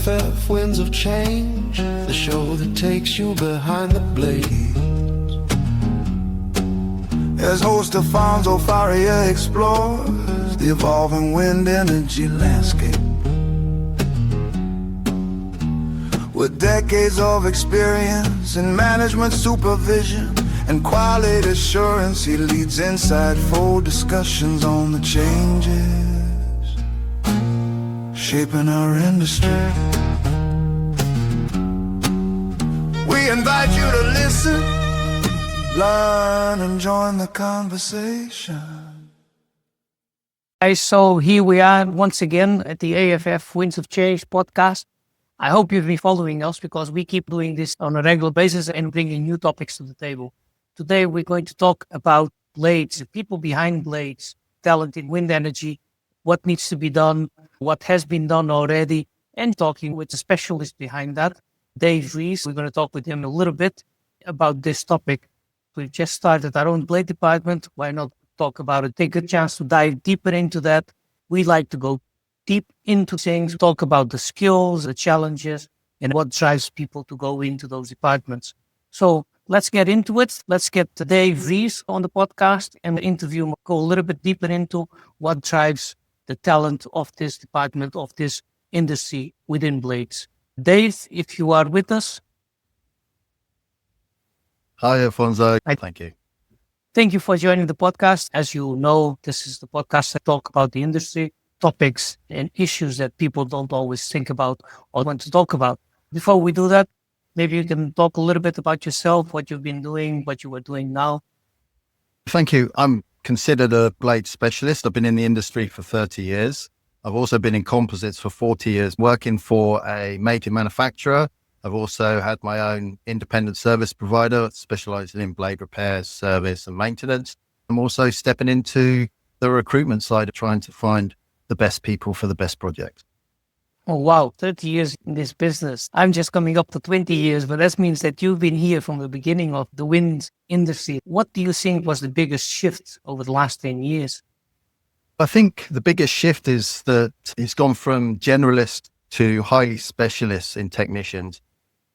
AFF Winds of Change, the show that takes you behind the blade. As host Afonso Faria explores the evolving wind energy landscape. With decades of experience in management supervision and quality assurance, he leads insightful discussions on the changes shaping our industry. We invite you to listen, learn, and join the conversation. So here we are once again at the AFF Winds of Change podcast. I hope you've been following us because we keep doing this on a regular basis and bringing new topics to the table. Today we're going to talk about blades, the people behind blades, talent in wind energy, what needs to be done, what has been done already, and talking with the specialist behind that, Dave Reece. We're going to talk with him a little bit about this topic. We've just started our own blade department. Why not talk about it? Take a chance to dive deeper into that. We like to go deep into things, talk about the skills, the challenges, and what drives people to go into those departments. So let's get into it. Let's get Dave Reece on the podcast and the interview, go a little bit deeper into what drives the talent of this department, of this industry within blades. Dave, if you are with us. Hi, Afonso. Thank you. Thank you for joining the podcast. As you know, this is the podcast that talk about the industry, topics and issues that people don't always think about or want to talk about. Before we do that, maybe you can talk a little bit about yourself, what you've been doing, what you are doing now. Thank you. I'm considered a blade specialist. I've been in the industry for 30 years. I've also been in composites for 40 years, working for a major manufacturer. I've also had my own independent service provider specializing in blade repairs, service and maintenance. I'm also stepping into the recruitment side of trying to find the best people for the best projects. Oh, wow. 30 years in this business. I'm just coming up to 20 years, but that means that you've been here from the beginning of the wind industry. What do you think was the biggest shift over the last 10 years? I think the biggest shift is that it's gone from generalist to highly specialists in technicians.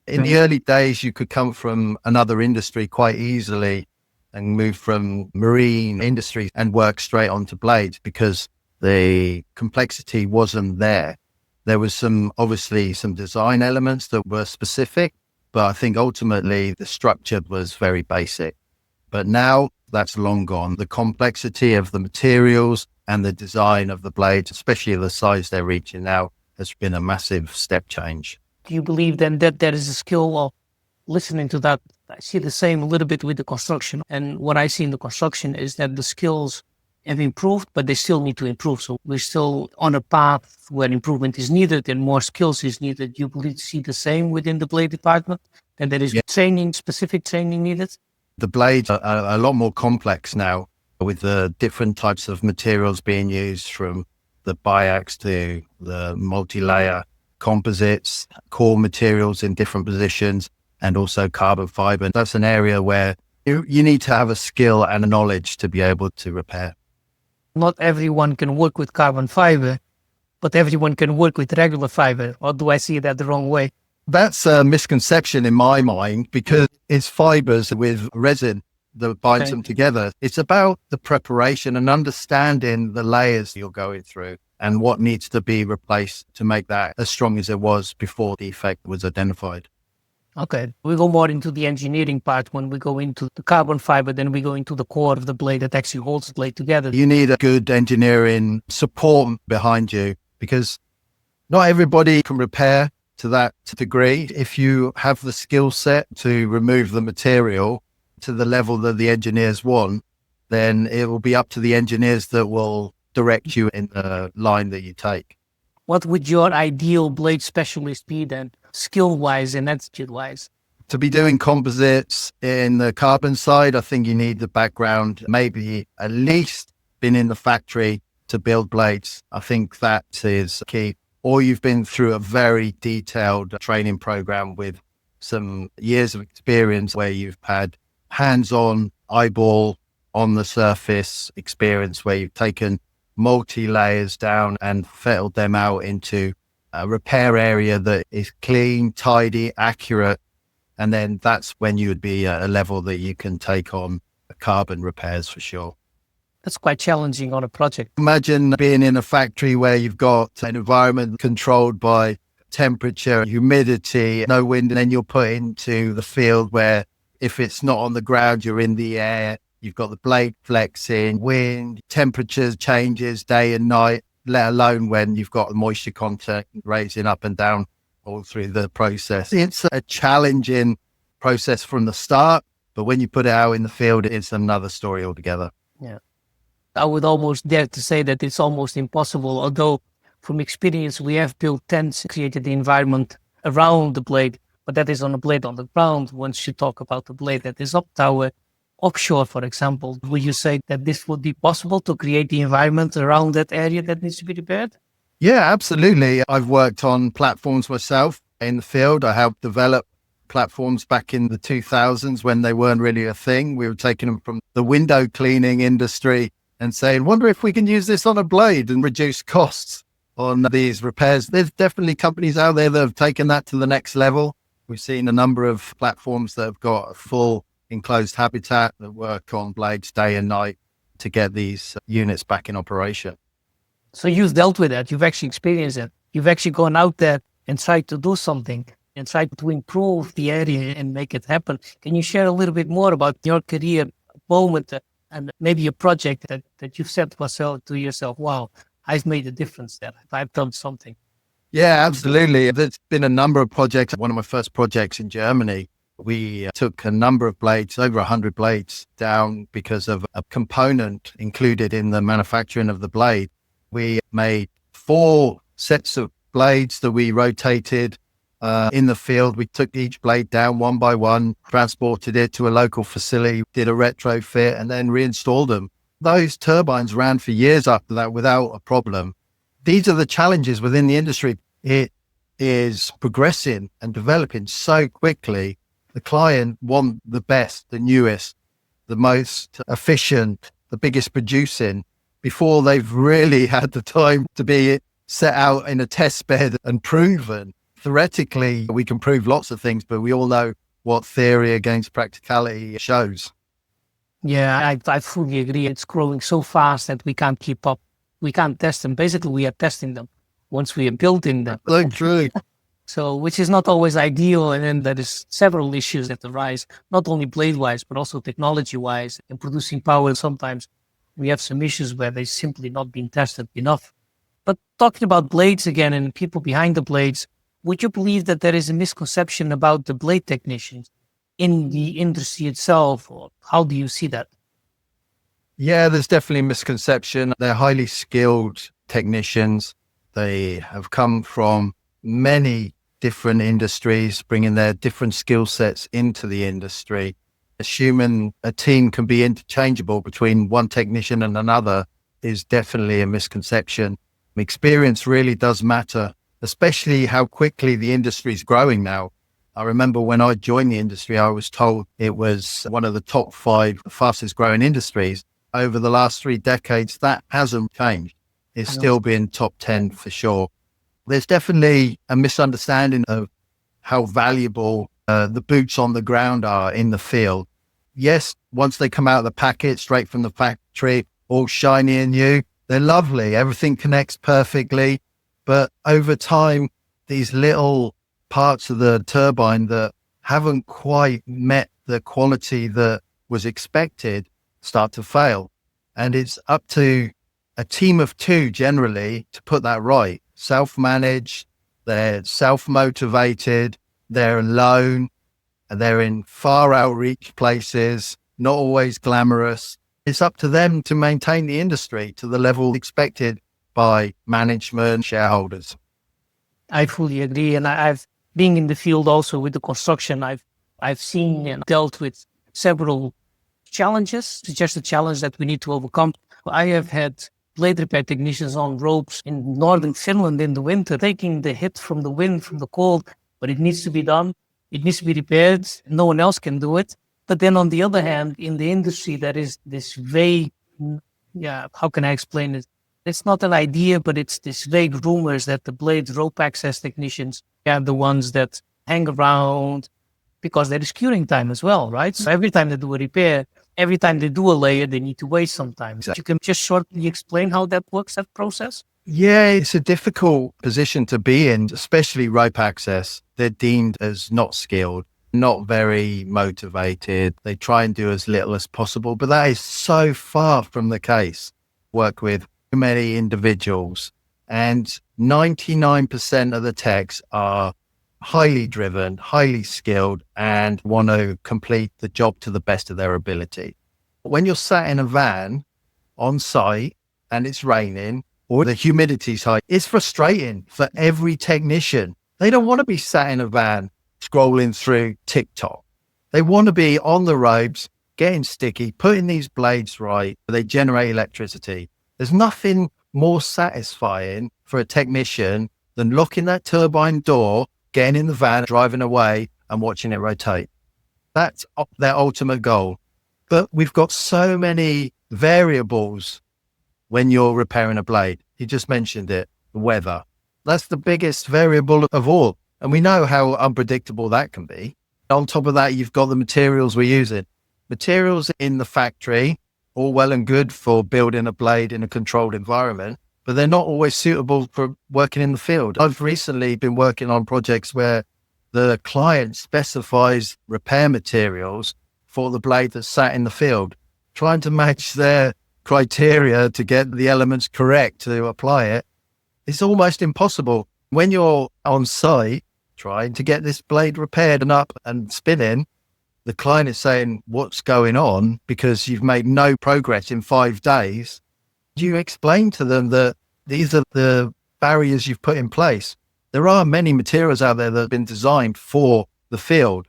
In the early days, you could come from another industry quite easily and move from marine industry and work straight onto blades because the complexity wasn't there. There was obviously some design elements that were specific, but I think ultimately the structure was very basic. But now that's long gone. The complexity of the materials and the design of the blades, especially the size they're reaching now, has been a massive step change. Do you believe then that there is a skill of listening to that? I see the same a little bit with the construction. And what I see in the construction is that the skills have improved, but they still need to improve. So we're still on a path where improvement is needed and more skills is needed. Do you believe see the same within the blade department? And there is training, specific training needed? The blades are a lot more complex now with the different types of materials being used, from the biax to the multi-layer composites, core materials in different positions, and also carbon fiber. That's an area where you need to have a skill and a knowledge to be able to repair. Not everyone can work with carbon fiber, but everyone can work with regular fiber. Or do I see that the wrong way? That's a misconception in my mind because it's fibers with resin that binds them together. It's about the preparation and understanding the layers you're going through and what needs to be replaced to make that as strong as it was before the defect was identified. Okay. We go more into the engineering part when we go into the carbon fiber, then we go into the core of the blade that actually holds the blade together. You need a good engineering support behind you because not everybody can repair to that degree. If you have the skill set to remove the material to the level that the engineers want, then it will be up to the engineers that will direct you in the line that you take. What would your ideal blade specialist be then, skill-wise and attitude-wise? To be doing composites in the carbon side, I think you need the background, maybe at least been in the factory to build blades. I think that is key. Or you've been through a very detailed training program with some years of experience where you've had hands-on, eyeball, on the surface experience where you've taken multi-layers down and fettled them out into a repair area that is clean, tidy, accurate. And then that's when you would be at a level that you can take on carbon repairs for sure. That's quite challenging on a project. Imagine being in a factory where you've got an environment controlled by temperature, humidity, no wind, and then you're put into the field where if it's not on the ground, you're in the air. You've got the blade flexing, wind, temperatures changes day and night, let alone when you've got the moisture content raising up and down all through the process. It's a challenging process from the start, but when you put it out in the field, it's another story altogether. Yeah. I would almost dare to say that it's almost impossible, although from experience, we have built tents, created the environment around the blade, but that is on a blade on the ground. Once you talk about the blade that is up tower, offshore, for example, would you say that this would be possible to create the environment around that area that needs to be repaired? Yeah, absolutely. I've worked on platforms myself in the field. I helped develop platforms back in the 2000s when they weren't really a thing. We were taking them from the window cleaning industry and saying, wonder if we can use this on a blade and reduce costs on these repairs. There's definitely companies out there that have taken that to the next level. We've seen a number of platforms that have got a full enclosed habitat that work on blades day and night to get these units back in operation. So you've dealt with that. You've actually experienced it. You've actually gone out there and tried to do something and tried to improve the area and make it happen. Can you share a little bit more about your career moment and maybe a project that you've said to yourself, wow, I've made a difference there. I've done something. Yeah, absolutely. There's been a number of projects. One of my first projects in Germany, we took a number of blades, over 100 blades down because of a component included in the manufacturing of the blade. We made 4 sets of blades that we rotated in the field. We took each blade down one by one, transported it to a local facility, did a retrofit, and then reinstalled them. Those turbines ran for years after that without a problem. These are the challenges within the industry. It is progressing and developing so quickly. The client want the best, the newest, the most efficient, the biggest producing before they've really had the time to be set out in a test bed and proven. Theoretically, we can prove lots of things, but we all know what theory against practicality shows. Yeah, I fully agree. It's growing so fast that we can't keep up. We can't test them. Basically, we are testing them once we are building them. True. So, which is not always ideal. And then there is several issues that arise, not only blade-wise, but also technology-wise and producing power. Sometimes we have some issues where they've simply not been tested enough. But talking about blades again and people behind the blades, would you believe that there is a misconception about the blade technicians in the industry itself? Or how do you see that? Yeah, there's definitely a misconception. They're highly skilled technicians. They have come from many different industries, bringing their different skill sets into the industry. Assuming a team can be interchangeable between one technician and another is definitely a misconception. Experience really does matter, especially how quickly the industry is growing now. I remember when I joined the industry, I was told it was one of the top 5 fastest growing industries. Over the last 3 decades, that hasn't changed. It's still been top 10 for sure. There's definitely a misunderstanding of how valuable the boots on the ground are in the field. Yes, once they come out of the packet, straight from the factory, all shiny and new, they're lovely. Everything connects perfectly. But over time, these little parts of the turbine that haven't quite met the quality that was expected start to fail. And it's up to a team of 2 generally to put that right. Self-managed, they're self-motivated, they're alone, and they're in far outreach places, not always glamorous. It's up to them to maintain the industry to the level expected by management, shareholders. I fully agree. And I've been in the field also with the construction. I've seen and dealt with several challenges. It's just a challenge that we need to overcome. I have had blade repair technicians on ropes in northern Finland in the winter, taking the hit from the wind, from the cold, but it needs to be done. It needs to be repaired. No one else can do it. But then on the other hand, in the industry, there is this vague, how can I explain it? It's not an idea, but it's this vague rumors that the blade rope access technicians are the ones that hang around because there is curing time as well, right? So every time they do a repair, every time they do a layer, they need to wait some time. Exactly. You can just shortly explain how that works, that process? Yeah, it's a difficult position to be in, especially rope access. They're deemed as not skilled, not very motivated. They try and do as little as possible, but that is so far from the case. Work with many individuals, and 99% of the techs are highly driven, highly skilled, and want to complete the job to the best of their ability. When you're sat in a van on site and it's raining or the humidity's high, it's frustrating for every technician. They don't want to be sat in a van scrolling through TikTok. They want to be on the ropes, getting sticky, putting these blades right. They generate electricity. There's nothing more satisfying for a technician than locking that turbine door, getting in the van, driving away and watching it rotate. That's their ultimate goal. But we've got so many variables when you're repairing a blade. You just mentioned it, the weather. That's the biggest variable of all. And we know how unpredictable that can be. On top of that, you've got the materials we're using. Materials in the factory, all well and good for building a blade in a controlled environment, but they're not always suitable for working in the field. I've recently been working on projects where the client specifies repair materials for the blade that's sat in the field, trying to match their criteria to get the elements correct to apply it. It's almost impossible. When you're on site trying to get this blade repaired and up and spinning, the client is saying, what's going on? Because you've made no progress in 5 days. Do you explain to them that these are the barriers you've put in place? There are many materials out there that have been designed for the field,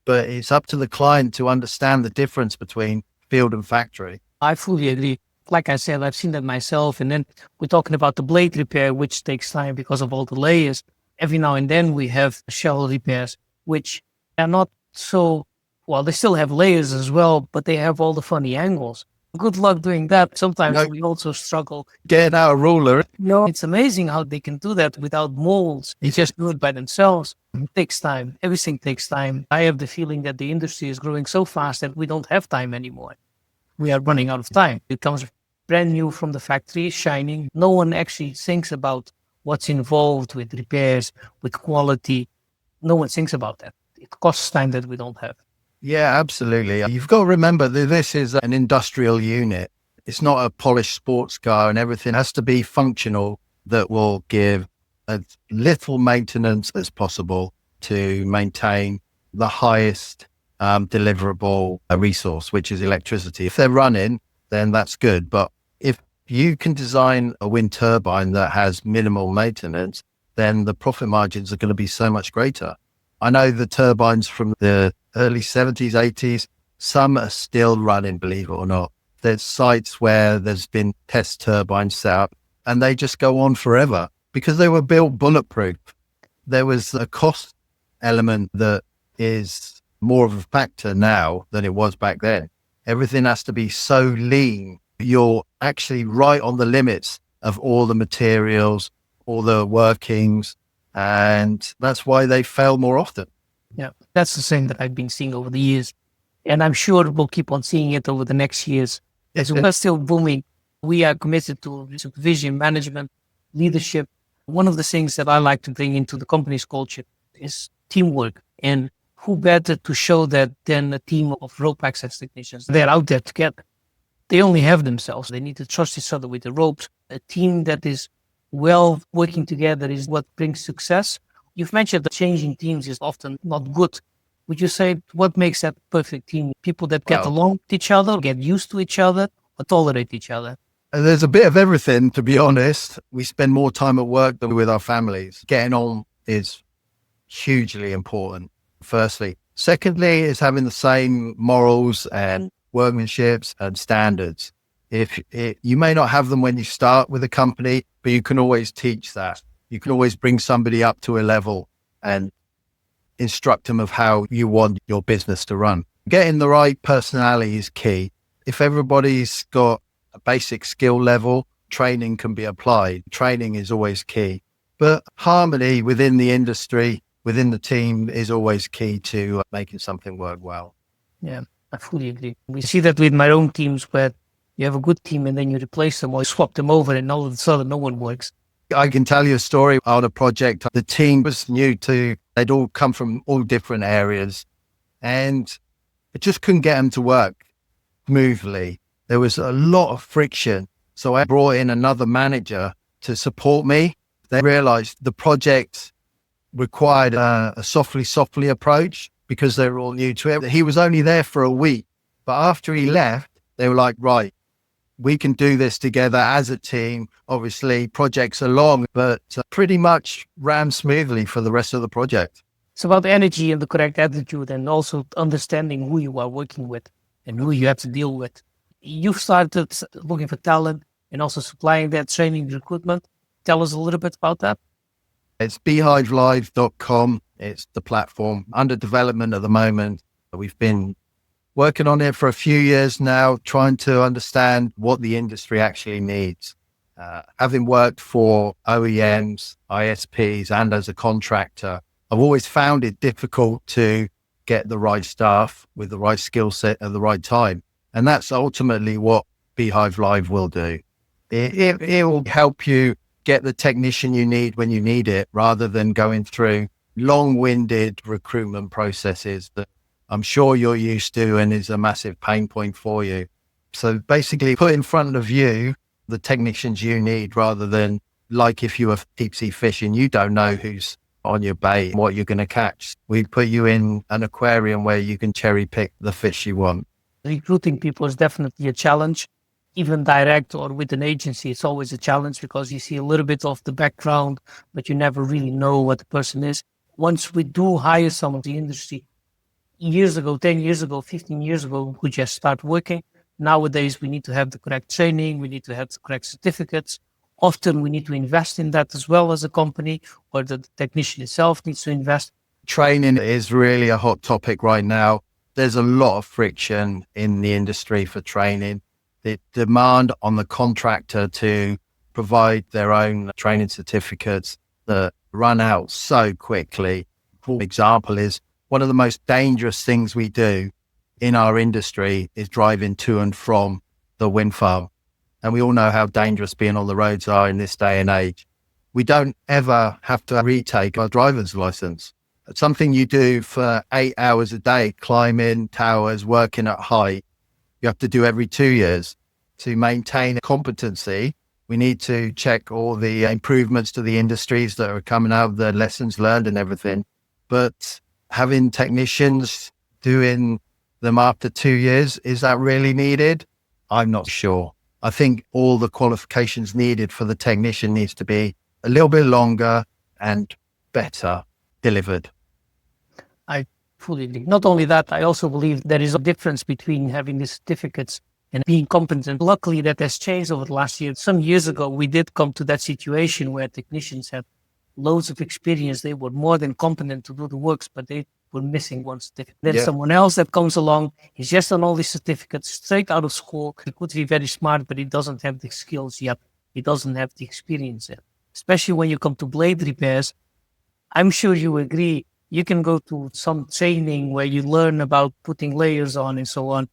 but it's up to the client to understand the difference between field and factory. I fully agree. Like I said, I've seen that myself. And then we're talking about the blade repair, which takes time because of all the layers. Every now and then we have shell repairs, which are not so, well, they still have layers as well, but they have all the funny angles. Good luck doing that. Sometimes we also struggle. Getting out a ruler. No, it's amazing how they can do that without molds. They just do it by themselves. It takes time. Everything takes time. I have the feeling that the industry is growing so fast that we don't have time anymore. We are running out of time. It comes brand new from the factory, shining. No one actually thinks about what's involved with repairs, with quality. No one thinks about that. It costs time that we don't have. Yeah, absolutely. You've got to remember that this is an industrial unit. It's not a polished sports car, and everything has to be functional that will give as little maintenance as possible to maintain the highest deliverable resource, which is electricity. If they're running, then that's good. But if you can design a wind turbine that has minimal maintenance, then the profit margins are going to be so much greater. I know the turbines from the early 70s, 80s, some are still running, believe it or not. There's sites where there's been test turbines set up and they just go on forever because they were built bulletproof. There was a cost element that is more of a factor now than it was back then. Everything has to be so lean. You're actually right on the limits of all the materials, all the workings, and that's why they fail more often. Yeah, that's the same that I've been seeing over the years. And I'm sure we'll keep on seeing it over the next years. As we're still booming, we are committed to supervision, management, leadership. One of the things that I like to bring into the company's culture is teamwork. And who better to show that than a team of rope access technicians? They're out there together. They only have themselves. They need to trust each other with the ropes. A team that is well working together is what brings success. You've mentioned that changing teams is often not good. Would you say what makes that perfect team? People that get along with each other, get used to each other, or tolerate each other? There's a bit of everything, to be honest. We spend more time at work than with our families. Getting on is hugely important, firstly. Secondly, is having the same morals and workmanships and standards. You may not have them when you start with a company, but you can always teach that. You can always bring somebody up to a level and instruct them of how you want your business to run. Getting the right personality is key. If everybody's got a basic skill level, training can be applied. Training is always key. But harmony within the industry, within the team is always key to making something work well. Yeah, I fully agree. We see that with my own teams where you have a good team and then you replace them or you swap them over and all of a sudden no one works. I can tell you a story on a project. The team was new to, they'd all come from all different areas and I just couldn't get them to work smoothly. There was a lot of friction. So I brought in another manager to support me. They realized the project required a softly approach because they were all new to it. He was only there for a week, but after he left, they were like, right, we can do this together as a team. Obviously, projects are long, but pretty much ran smoothly for the rest of the project. It's about energy and the correct attitude and also understanding who you are working with and who you have to deal with. You've started looking for talent and also supplying that training recruitment. Tell us a little bit about that. It's BHiveLive.com. It's the platform under development at the moment. We've been working on it for a few years now, trying to understand what the industry actually needs. Having worked for OEMs, ISPs, and as a contractor, I've always found it difficult to get the right staff with the right skill set at the right time. And that's ultimately what BHiveLive will do. It will help you get the technician you need when you need it, rather than going through long-winded recruitment processes that I'm sure you're used to and is a massive pain point for you. So basically put in front of you the technicians you need, rather than like if you were deep sea fishing, you don't know who's on your bait, what you're going to catch. We put you in an aquarium where you can cherry pick the fish you want. Recruiting people is definitely a challenge. Even direct or with an agency, it's always a challenge because you see a little bit of the background, but you never really know what the person is. Once we do hire someone in the industry, years ago, 10 years ago, 15 years ago, we just start working. Nowadays, we need to have the correct training. We need to have the correct certificates. Often we need to invest in that as well as a company, or the technician itself needs to invest. Training is really a hot topic right now. There's a lot of friction in the industry for training. The demand on the contractor to provide their own training certificates that run out so quickly. For example, is one of the most dangerous things we do in our industry is driving to and from the wind farm. And we all know how dangerous being on the roads are in this day and age. We don't ever have to retake our driver's license. It's something you do for 8 hours a day, climbing towers, working at height. You have to do every 2 years. To maintain competency, we need to check all the improvements to the industries that are coming out, the lessons learned and everything. But having technicians doing them after 2 years, is that really needed? I'm not sure. I think all the qualifications needed for the technician needs to be a little bit longer and better delivered. I fully agree. Not only that, I also believe there is a difference between having the certificates and being competent. Luckily, that has changed over the last year. Some years ago, we did come to that situation where technicians had loads of experience. They were more than competent to do the works, but they were missing one certificate. Then someone else that comes along, he's just on all these certificates straight out of school. He could be very smart, but he doesn't have the skills yet. He doesn't have the experience yet. Especially when you come to blade repairs, I'm sure you agree. You can go to some training where you learn about putting layers on and so on.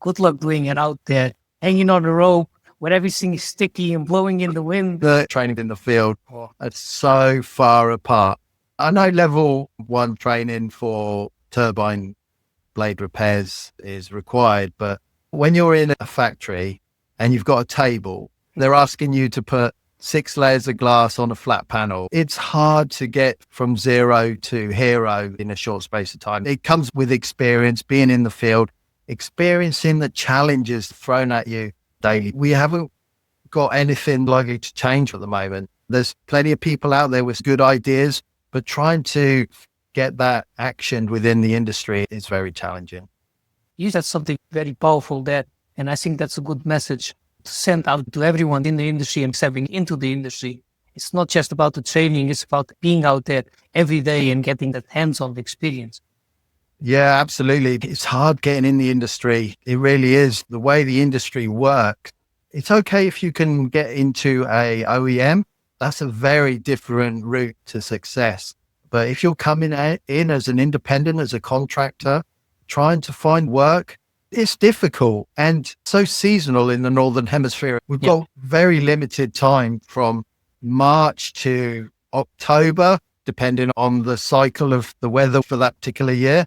Good luck doing it out there, hanging on a rope where everything is sticky and blowing in the wind. The training in the field, it's so far apart. I know level 1 training for turbine blade repairs is required, but when you're in a factory and you've got a table, they're asking you to put 6 layers of glass on a flat panel. It's hard to get from 0 to hero in a short space of time. It comes with experience, being in the field, experiencing the challenges thrown at you daily. We haven't got anything likely to change at the moment. There's plenty of people out there with good ideas, but trying to get that actioned within the industry is very challenging. You said something very powerful there, and I think that's a good message to send out to everyone in the industry and stepping into the industry. It's not just about the training, it's about being out there every day and getting that hands-on experience. Yeah, absolutely. It's hard getting in the industry. It really is. The way the industry works, It's okay if you can get into a OEM. That's a very different route to success. But if you're coming in as an independent, as a contractor, trying to find work, it's difficult and so seasonal in the Northern Hemisphere. We've got very limited time from March to October, depending on the cycle of the weather for that particular year.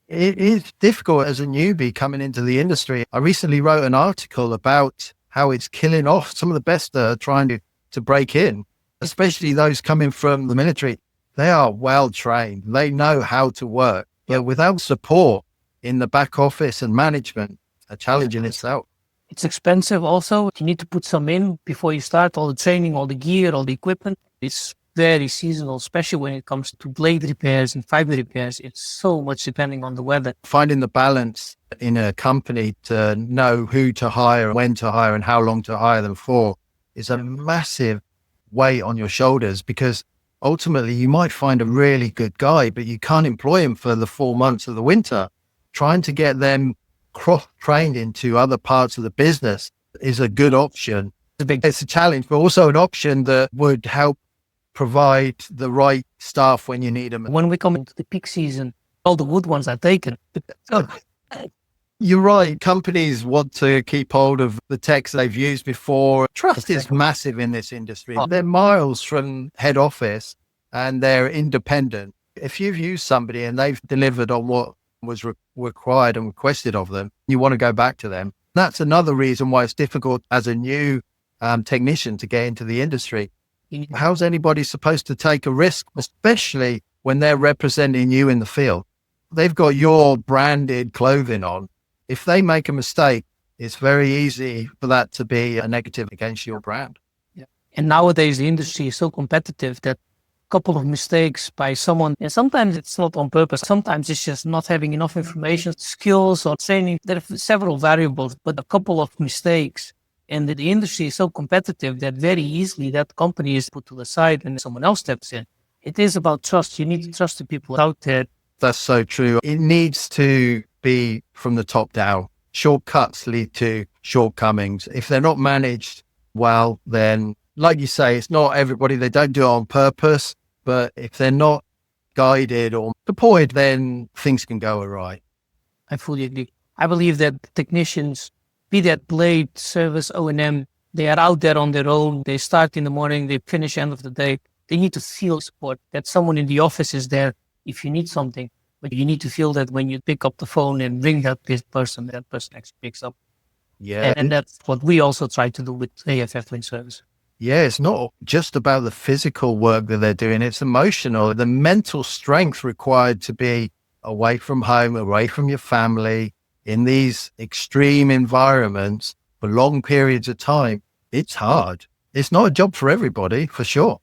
It is difficult as a newbie coming into the industry. I recently wrote an article about how it's killing off some of the best that are trying to break in, especially those coming from the military. They are well trained. They know how to work, but without support in the back office and management, a challenge in itself. It's expensive also. You need to put some in before you start, all the training, all the gear, all the equipment. It's very seasonal, especially when it comes to blade repairs and fiber repairs. It's so much depending on the weather. Finding the balance in a company to know who to hire, when to hire, and how long to hire them for is a massive weight on your shoulders, because ultimately you might find a really good guy, but you can't employ him for the 4 months of the winter. Trying to get them cross-trained into other parts of the business is a good option. It's a challenge, but also an option that would help provide the right staff when you need them. When we come into the peak season, all the good ones are taken. You're right. Companies want to keep hold of the techs they've used before. Trust is massive in this industry. They're miles from head office and they're independent. If you've used somebody and they've delivered on what was required and requested of them, you want to go back to them. That's another reason why it's difficult as a new technician to get into the industry. How's anybody supposed to take a risk, especially when they're representing you in the field? They've got your branded clothing on. If they make a mistake, it's very easy for that to be a negative against your brand. Yeah. And nowadays the industry is so competitive that couple of mistakes by someone, and sometimes it's not on purpose, sometimes it's just not having enough information, skills, or training. There are several variables, but a couple of mistakes, and the industry is so competitive that very easily that company is put to the side and someone else steps in. It is about trust. You need to trust the people out there. That's so true. It needs to be from the top down. Shortcuts lead to shortcomings. If they're not managed well, then like you say, it's not everybody. They don't do it on purpose. But if they're not guided or deployed, then things can go awry. I fully agree. I believe that technicians, be that blade, service, O&M, they are out there on their own. They start in the morning, they finish end of the day. They need to feel support, that someone in the office is there if you need something. But you need to feel that when you pick up the phone and ring that person actually picks up. Yeah. And that's what we also try to do with AFF Wind Service. Yeah, it's not just about the physical work that they're doing. It's emotional, the mental strength required to be away from home, away from your family, in these extreme environments for long periods of time. It's hard. It's not a job for everybody, for sure.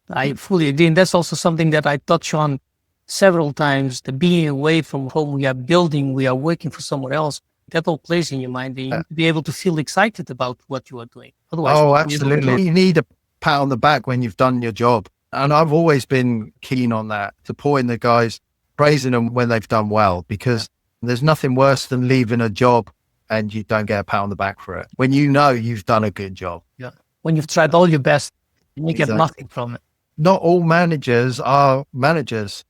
I fully agree. And that's also something that I touch on several times, the being away from home. We are building, we are working for someone else. That all plays in your mind. You need to be able to feel excited about what you are doing. Otherwise, absolutely. You need a pat on the back when you've done your job. And I've always been keen on that, supporting the guys, praising them when they've done well, because there's nothing worse than leaving a job and you don't get a pat on the back for it. When you know you've done a good job. Yeah. When you've tried all your best, and you get nothing from it. Not all managers are managers.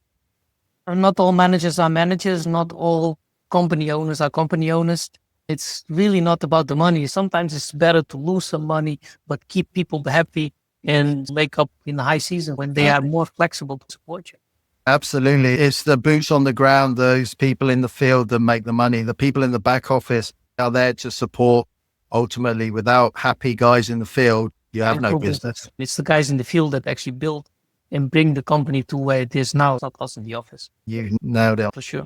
And not all managers are managers. Not all company owners are company owners. It's really not about the money. Sometimes it's better to lose some money, but keep people happy and make up in the high season when they are more flexible to support you. Absolutely. It's the boots on the ground, those people in the field that make the money. The people in the back office are there to support. Ultimately, without happy guys in the field, you have no business. It's the guys in the field that actually build and bring the company to where it is now. It's not us in the office. You nailed it. For sure.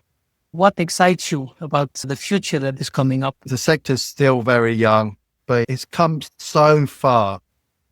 What excites you about the future that is coming up? The sector's still very young, but it's come so far.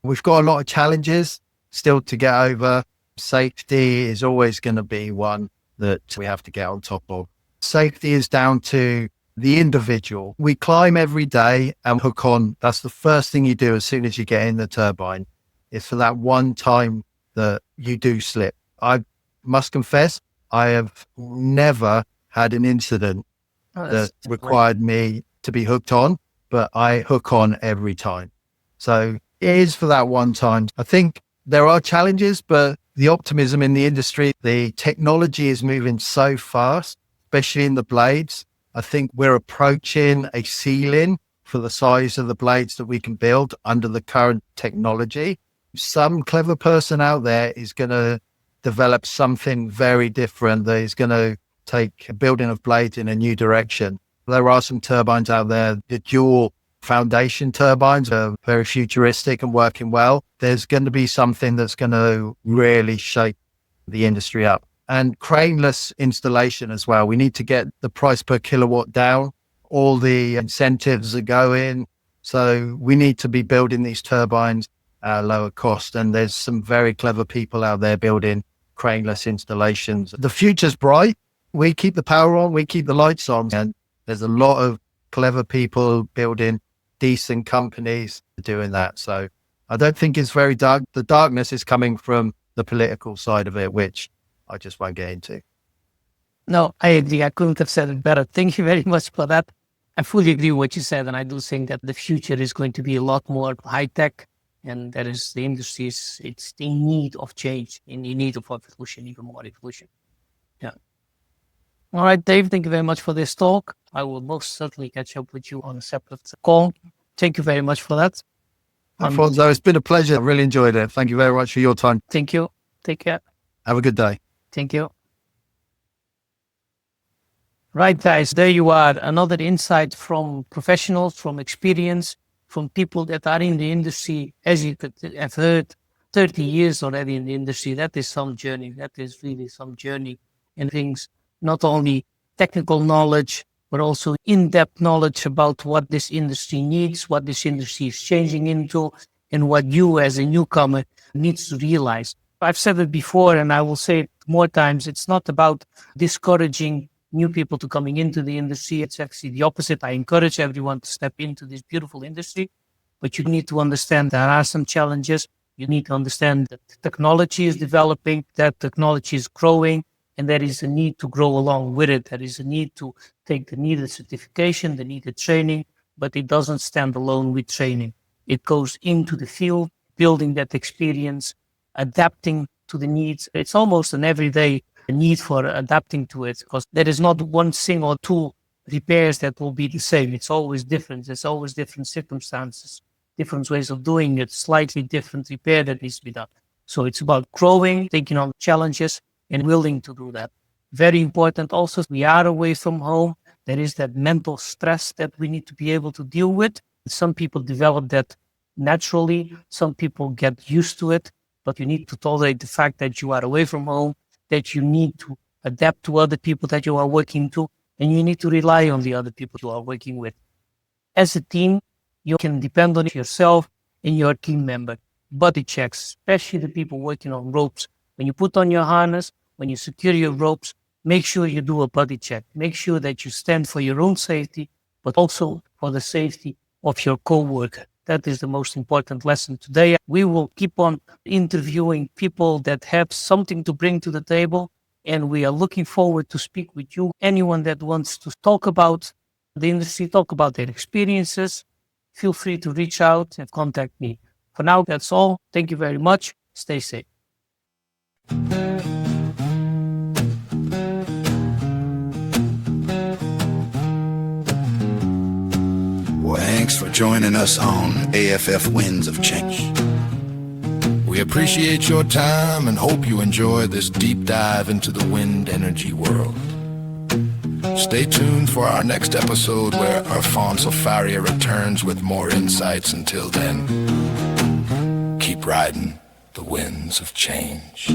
We've got a lot of challenges still to get over. Safety is always going to be one that we have to get on top of. Safety is down to the individual. We climb every day and hook on. That's the first thing you do as soon as you get in the turbine. It's for that one time that you do slip. I must confess, I have never had an incident that required me to be hooked on, but I hook on every time. So it is for that one time. I think there are challenges, but the optimism in the industry, the technology is moving so fast, especially in the blades. I think we're approaching a ceiling for the size of the blades that we can build under the current technology. Some clever person out there is going to develop something very different that is going to take building of blades in a new direction. There are some turbines out there, the dual foundation turbines are very futuristic and working well. There's going to be something that's going to really shake the industry up. And craneless installation as well. We need to get the price per kilowatt down. All the incentives are going. So we need to be building these turbines at a lower cost. And there's some very clever people out there building craneless installations. The future's bright. We keep the power on, we keep the lights on. And there's a lot of clever people building decent companies doing that. So I don't think it's very dark. The darkness is coming from the political side of it, which I just won't get into. No, I agree. I couldn't have said it better. Thank you very much for that. I fully agree with what you said. And I do think that the future is going to be a lot more high tech. And that is the industry, it's in need of change, in need of evolution, even more evolution. Yeah. All right, Dave, thank you very much for this talk. I will most certainly catch up with you on a separate call. Thank you very much for that. Afonso, it's been a pleasure. I really enjoyed it. Thank you very much for your time. Thank you. Take care. Have a good day. Thank you. Right, guys, there you are. Another insight from professionals, from experience, from people that are in the industry. As you could have heard, 30 years already in the industry. That is some journey. That is really some journey in things, not only technical knowledge, but also in-depth knowledge about what this industry needs, what this industry is changing into, and what you as a newcomer needs to realize. I've said it before, and I will say it more times. It's not about discouraging new people to coming into the industry. It's actually the opposite. I encourage everyone to step into this beautiful industry, but you need to understand there are some challenges. You need to understand that technology is developing, that technology is growing, and there is a need to grow along with it. There is a need to take the needed certification, the needed training, but it doesn't stand alone with training. It goes into the field, building that experience, adapting to the needs. It's almost an everyday need for adapting to it, because there is not one single two repairs that will be the same. It's always different. There's always different circumstances, different ways of doing it, slightly different repair that needs to be done. So it's about growing, taking on challenges, and willing to do that. Very important also, we are away from home. There is that mental stress that we need to be able to deal with. Some people develop that naturally. Some people get used to it, but you need to tolerate the fact that you are away from home, that you need to adapt to other people that you are working to, and you need to rely on the other people you are working with. As a team, you can depend on yourself and your team member. Body checks, especially the people working on ropes. When you put on your harness, when you secure your ropes, make sure you do a body check. Make sure that you stand for your own safety, but also for the safety of your co-worker. That is the most important lesson today. We will keep on interviewing people that have something to bring to the table, and we are looking forward to speak with you. Anyone that wants to talk about the industry, talk about their experiences, feel free to reach out and contact me. For now, that's all. Thank you very much. Stay safe. Thanks for joining us on AFF Winds of Change. We appreciate your time and hope you enjoy this deep dive into the wind energy world. Stay tuned for our next episode where Afonso Faria returns with more insights. Until then, keep riding the winds of change.